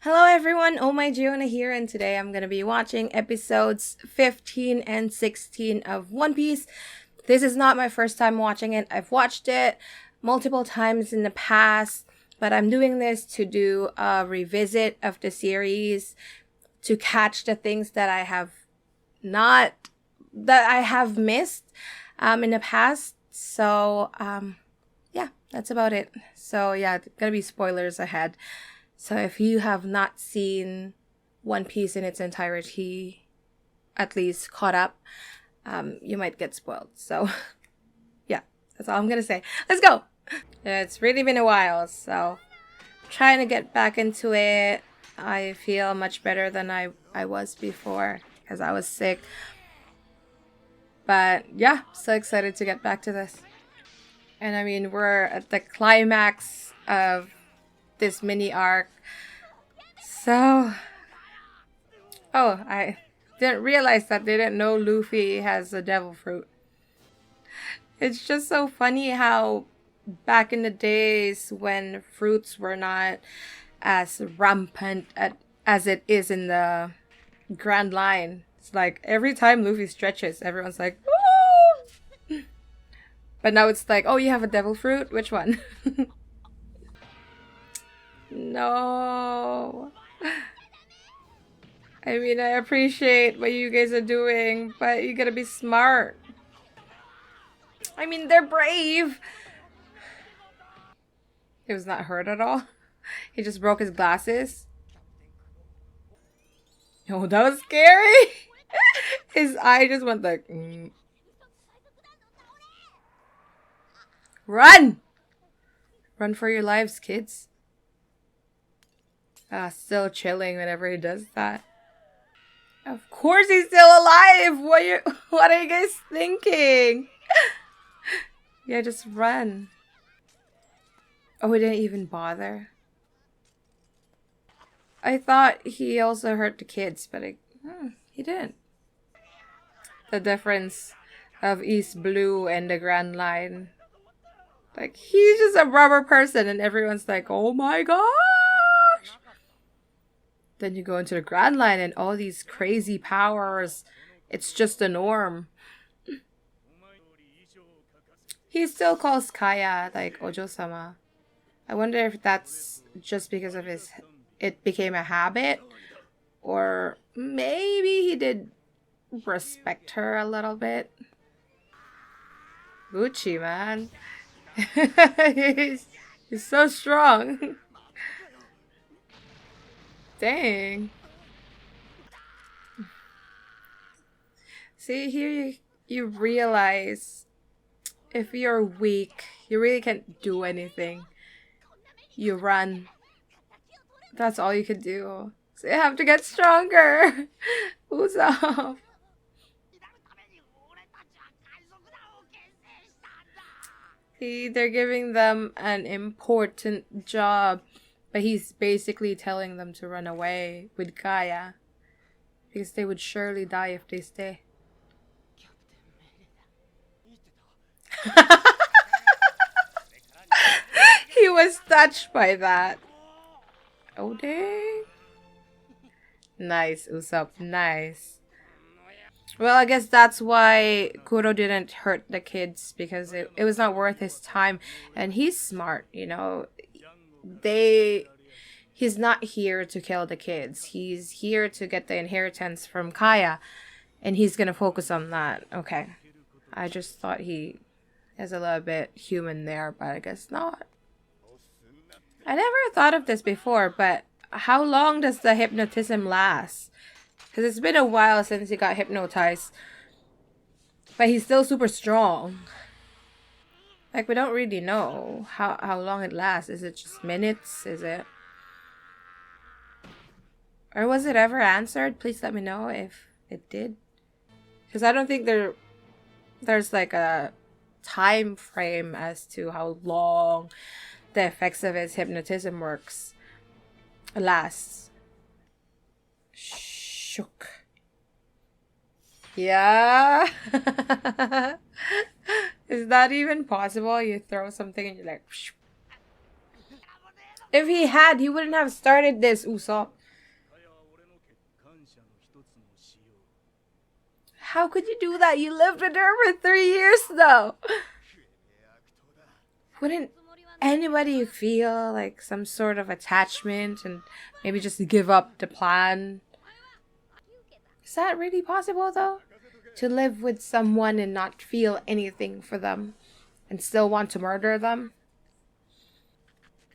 Hello everyone, Oh My Giona here, and today I'm going to be watching episodes 15 and 16 of One Piece. This is not my first time watching it. I've watched it multiple times in the past, but I'm doing this to do a revisit of the series to catch the things that I have missed in the past. So, yeah, that's about it. So, yeah, gonna be spoilers ahead. So if you have not seen One Piece in its entirety, at least caught up, you might get spoiled. So yeah, that's all I'm gonna say. Let's go! It's really been a while, so trying to get back into it. I feel much better than I was before because I was sick. But yeah, so excited to get back to this. And I mean, we're at the climax of this mini arc. So, oh, I didn't realize that they didn't know Luffy has a devil fruit. It's just so funny how back in the days when fruits were not as rampant as it is in the Grand Line, it's like every time Luffy stretches, everyone's like, "Woo!" But now it's like, oh, you have a devil fruit? Which one? No. I mean, I appreciate what you guys are doing, but you gotta be smart. I mean, they're brave. He was not hurt at all. He just broke his glasses. Oh, that was scary. His eye just went like... Run! Run for your lives, kids. Still chilling whenever he does that. Of course he's still alive! What are you guys thinking? Yeah, just run. Oh, he didn't even bother. I thought he also hurt the kids, but he didn't. The difference of East Blue and the Grand Line. Like, he's just a rubber person and everyone's like, oh my gosh! Then you go into the Grand Line and all these crazy powers. It's just the norm. He still calls Kaya, like, Ojo-sama. I wonder if that's just because of it became a habit. Or maybe he did respect her a little bit. Gucci, man. he's so strong. Dang. See, here you realize if you're weak, you really can't do anything. You run. That's all you can do. So you have to get stronger. Usopp. See, they're giving them an important job, but he's basically telling them to run away with Kaya. Because they would surely die if they stay. He was touched by that. Oh, dang. Nice, Usopp. Nice. Well, I guess that's why Kuro didn't hurt the kids, because it was not worth his time. And he's smart, you know. He's not here to kill the kids. He's here to get the inheritance from Kaya. And he's gonna focus on that. Okay. I just thought he is a little bit human there, but I guess not. I never thought of this before, but how long does the hypnotism last? Because it's been a while since he got hypnotized. But he's still super strong. Like, we don't really know how long it lasts. Is it just minutes? Is it... Or was it ever answered? Please let me know if it did. Because I don't think there's like a time frame as to how long the effects of his hypnotism lasts. Shook. Yeah. Is that even possible? You throw something and you're like... If he had, he wouldn't have started this, Usopp. How could you do that? You lived with her for 3 years, though. Wouldn't anybody feel like some sort of attachment and maybe just give up the plan? Is that really possible, though? To live with someone and not feel anything for them and still want to murder them?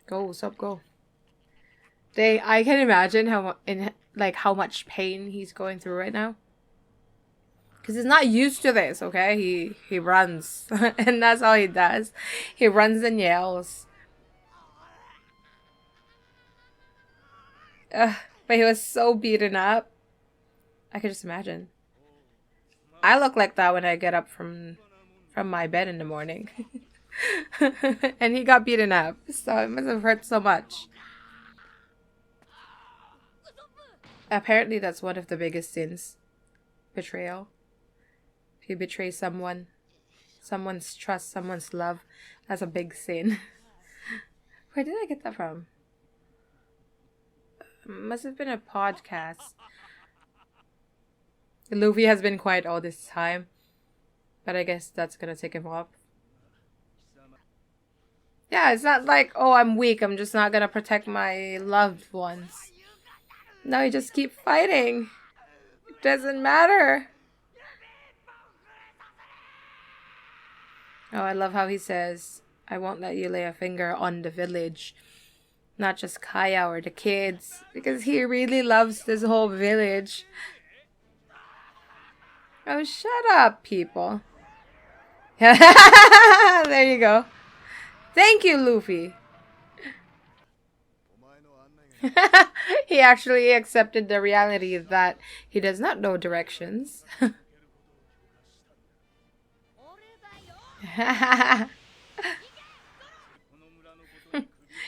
Go, Usopp, go. I can imagine how much pain he's going through right now. Because he's not used to this, okay? He runs. And that's all he does. He runs and yells. But he was so beaten up. I could just imagine. I look like that when I get up from my bed in the morning. And he got beaten up. So it must have hurt so much. Apparently that's one of the biggest sins. Betrayal. If you betray someone, someone's trust, someone's love, that's a big sin. Where did I get that from? Must have been a podcast. Luffy has been quiet all this time, but I guess that's gonna take him off. Yeah, it's not like, oh, I'm weak, I'm just not gonna protect my loved ones. No, you just keep fighting. It doesn't matter. Oh, I love how he says, I won't let you lay a finger on the village. Not just Kaya or the kids. Because he really loves this whole village. Oh, shut up, people. There you go. Thank you, Luffy. He actually accepted the reality that he does not know directions.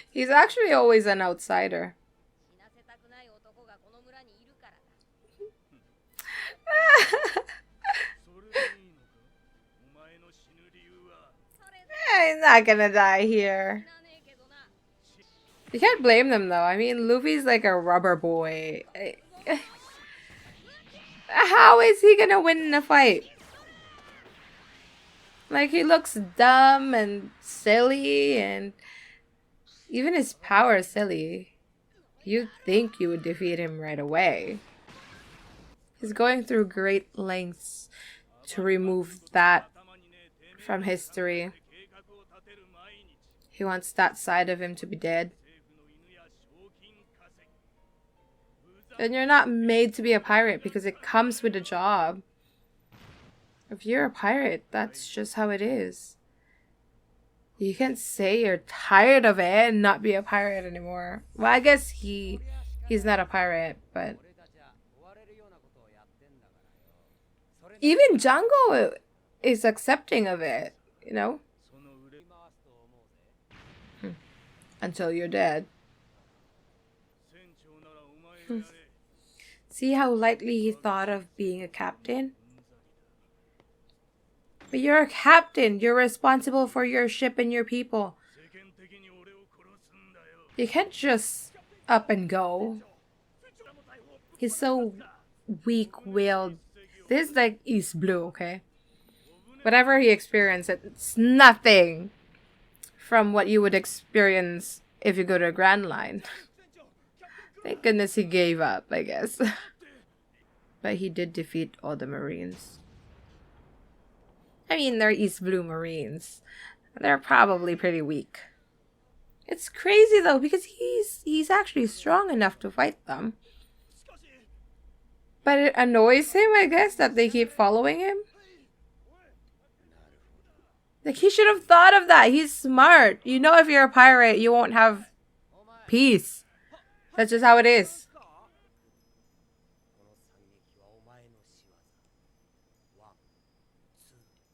He's actually always an outsider. He's not gonna die here. You can't blame them though. I mean, Luffy's like a rubber boy. How is he gonna win in a fight? Like, he looks dumb and silly, and even his power is silly. You'd think you would defeat him right away. He's going through great lengths to remove that from history. He wants that side of him to be dead. And you're not made to be a pirate because it comes with a job. If you're a pirate, that's just how it is. You can't say you're tired of it and not be a pirate anymore. Well, I guess he's not a pirate, but even Django is accepting of it, you know? Until you're dead. See how lightly he thought of being a captain? But you're a captain. You're responsible for your ship and your people. You can't just up and go. He's so weak-willed. This is like East Blue, okay? Whatever he experienced, it's nothing from what you would experience if you go to a Grand Line. Thank goodness he gave up, I guess. But he did defeat all the Marines. I mean, they're East Blue Marines. They're probably pretty weak. It's crazy though, because he's actually strong enough to fight them. But it annoys him, I guess, that they keep following him. Like, he should have thought of that. He's smart. You know, if you're a pirate, you won't have peace. That's just how it is.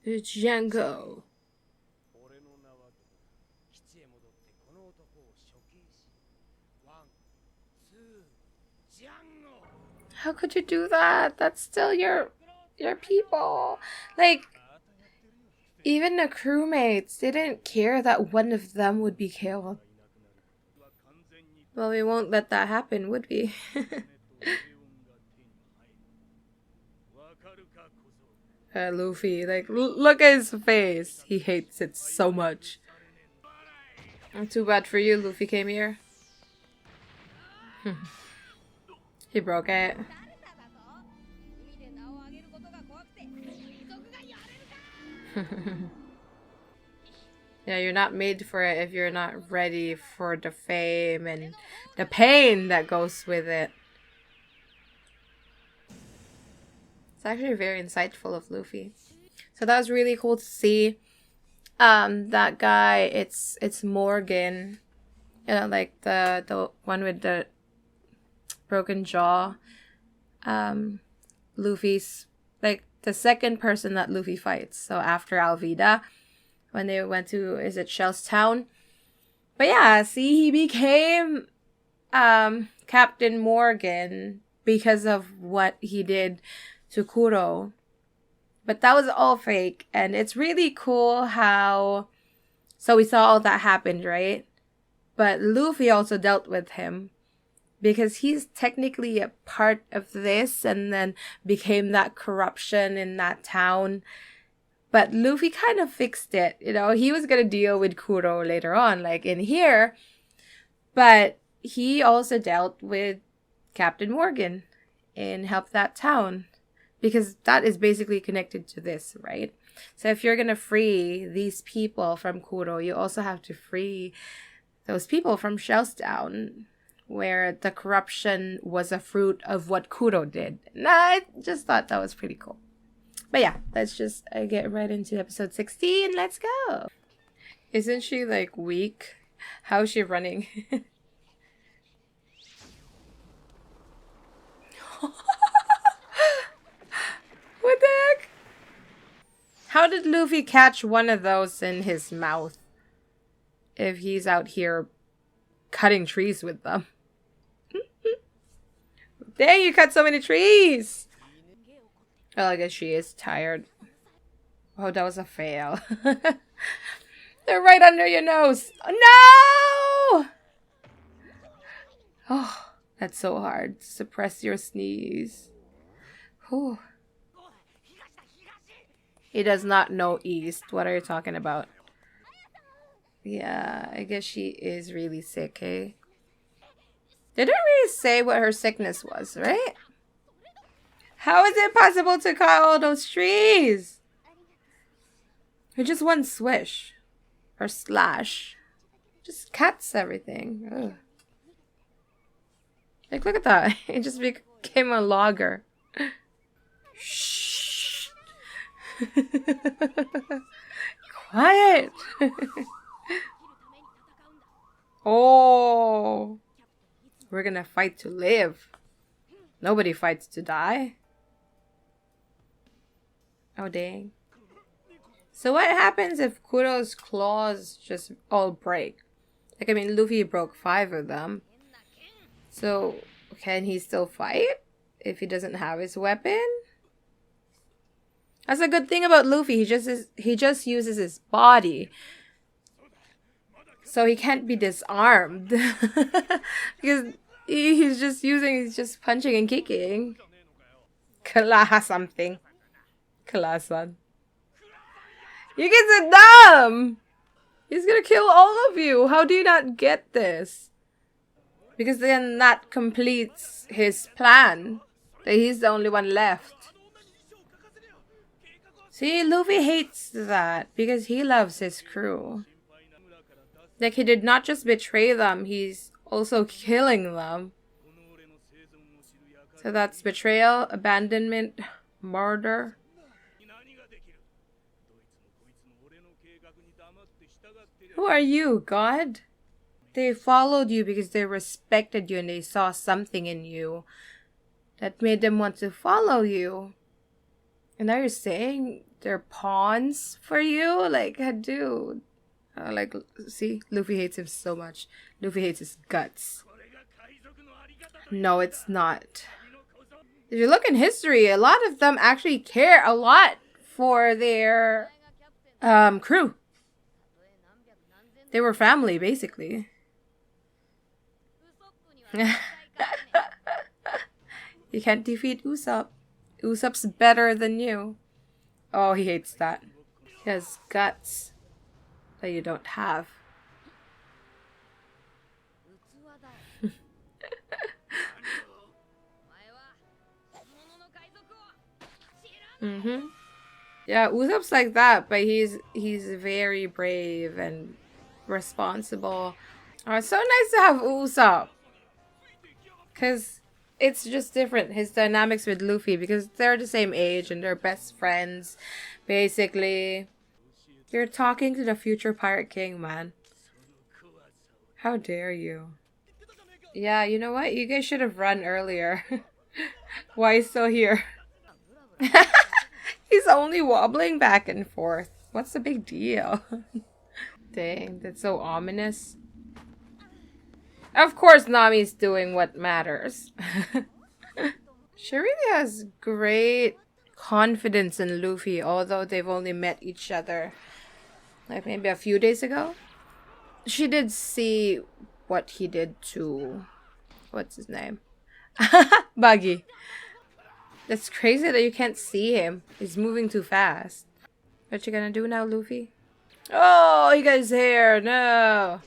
It's Django. How could you do that? That's still your people. Like, even the crewmates didn't care that one of them would be killed. Well, we won't let that happen, would we? Luffy, like, look at his face. He hates it so much. Too bad for you, Luffy came here. He broke it. Yeah, you're not made for it if you're not ready for the fame and the pain that goes with it. It's actually very insightful of Luffy. So that was really cool to see. That guy, it's Morgan. You know, like the one with the broken jaw. Luffy's like the second person that Luffy fights. So after Alvida, when they went to, is it Shell's Town? But yeah, see, he became Captain Morgan because of what he did to Kuro. But that was all fake, and it's really cool how, so we saw all that happened, right? But Luffy also dealt with him because he's technically a part of this and then became that corruption in that town. But Luffy kind of fixed it, you know. He was going to deal with Kuro later on, like in here. But he also dealt with Captain Morgan and helped that town. Because that is basically connected to this, right? So if you're going to free these people from Kuro, you also have to free those people from Shell's Town, where the corruption was a fruit of what Kuro did. And I just thought that was pretty cool. But yeah, let's just get right into episode 16. Let's go. Isn't she like weak? How is she running? What the heck? How did Luffy catch one of those in his mouth if he's out here cutting trees with them? Dang, you cut so many trees! Oh, I guess she is tired. Oh, that was a fail. They're right under your nose. Oh, no! Oh, that's so hard. Suppress your sneeze. Whew. He does not know East. What are you talking about? Yeah, I guess she is really sick, eh? They didn't really say what her sickness was, right? How is it possible to cut all those trees? With just one swish. Or slash. Just cuts everything. Ugh. Like, look at that. It just became a logger. Shh. Quiet. Oh, we're gonna fight to live. Nobody fights to die. Oh, dang. So what happens if Kuro's claws just all break? Like, I mean, Luffy broke 5 of them. So can he still fight if he doesn't have his weapon? That's a good thing about Luffy. He just uses his body, so he can't be disarmed because he's just punching and kicking. Kala something. Kala-san. You guys are dumb. He's gonna kill all of you. How do you not get this? Because then that completes his plan. That he's the only one left. See, Luffy hates that because he loves his crew. Like, he did not just betray them, he's also killing them. So that's betrayal, abandonment, murder. Who are you, God? They followed you because they respected you and they saw something in you that made them want to follow you. And now you're saying they're pawns for you? Like, dude. Like, see? Luffy hates him so much. Luffy hates his guts. No, it's not. If you look in history, a lot of them actually care a lot for their crew. They were family, basically. You can't defeat Usopp. Usopp's better than you. Oh, he hates that. He has guts that you don't have. Yeah, Usopp's like that, but he's very brave and responsible. Oh, it's so nice to have Usopp. Because it's just different, his dynamics with Luffy, because they're the same age and they're best friends, basically. You're talking to the future Pirate King, man. How dare you? Yeah, you know what? You guys should have run earlier. Why is still here? He's only wobbling back and forth. What's the big deal? Dang, that's so ominous. Of course, Nami's doing what matters. She really has great confidence in Luffy, although they've only met each other like maybe a few days ago. She did see what he did to... what's his name? Buggy. That's crazy that you can't see him. He's moving too fast. What you gonna do now, Luffy? Oh, he got his hair. No.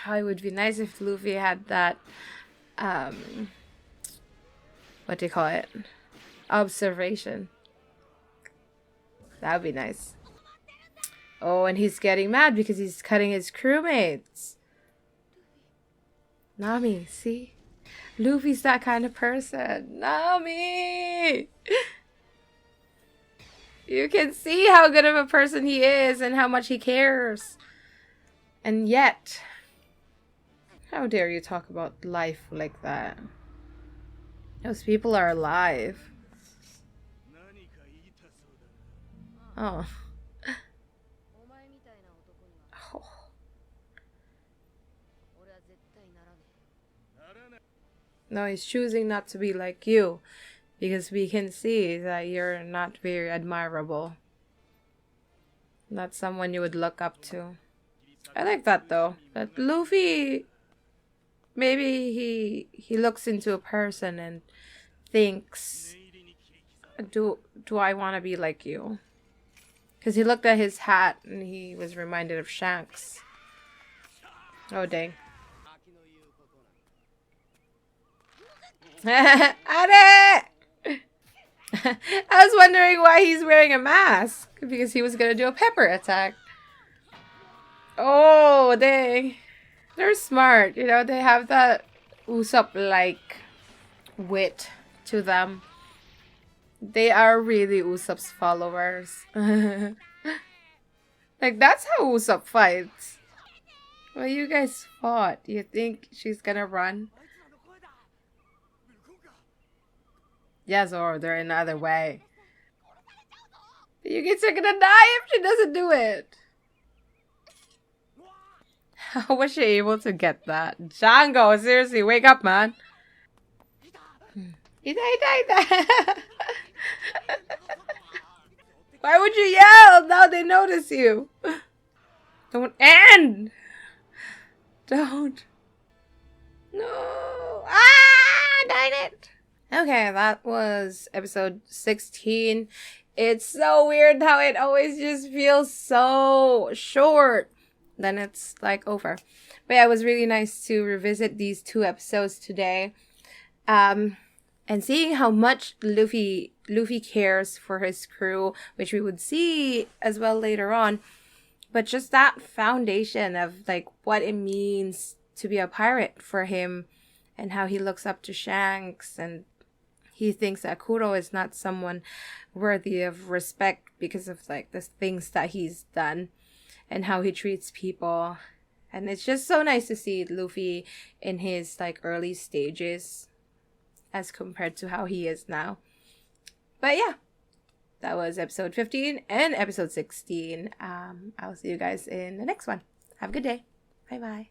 Oh, it would be nice if Luffy had that, what do you call it? Observation. That would be nice. Oh, and he's getting mad because he's cutting his crewmates. Nami, see? Luffy's that kind of person. Nami! You can see how good of a person he is and how much he cares. And yet, how dare you talk about life like that? Those people are alive. Oh. Oh. No, he's choosing not to be like you. Because we can see that you're not very admirable. Not someone you would look up to. I like that though. That Luffy, maybe he looks into a person and thinks, do I want to be like you? Because he looked at his hat and he was reminded of Shanks. Oh dang. Are! I was wondering why he's wearing a mask. Because he was going to do a pepper attack. Oh, dang. They're smart. You know, they have that Usopp-like wit to them. They are really Usopp's followers. Like, that's how Usopp fights. Well, you guys fought. You think she's gonna run? Yes, or they're in the other way. You kids are gonna die if she doesn't do it. How was she able to get that? Django, seriously, wake up, man. Ita. Why would you yell? Now they notice you. Don't end. Don't. No. Ah, darn it. Okay, that was episode 16. It's so weird how it always just feels so short. Then it's like over. But yeah, it was really nice to revisit these 2 episodes today. And seeing how much Luffy cares for his crew, which we would see as well later on. But just that foundation of like what it means to be a pirate for him and how he looks up to Shanks and he thinks that Kuro is not someone worthy of respect because of like the things that he's done and how he treats people. And it's just so nice to see Luffy in his like early stages as compared to how he is now. But yeah, that was episode 15 and episode 16. I'll see you guys in the next one. Have a good day. Bye bye.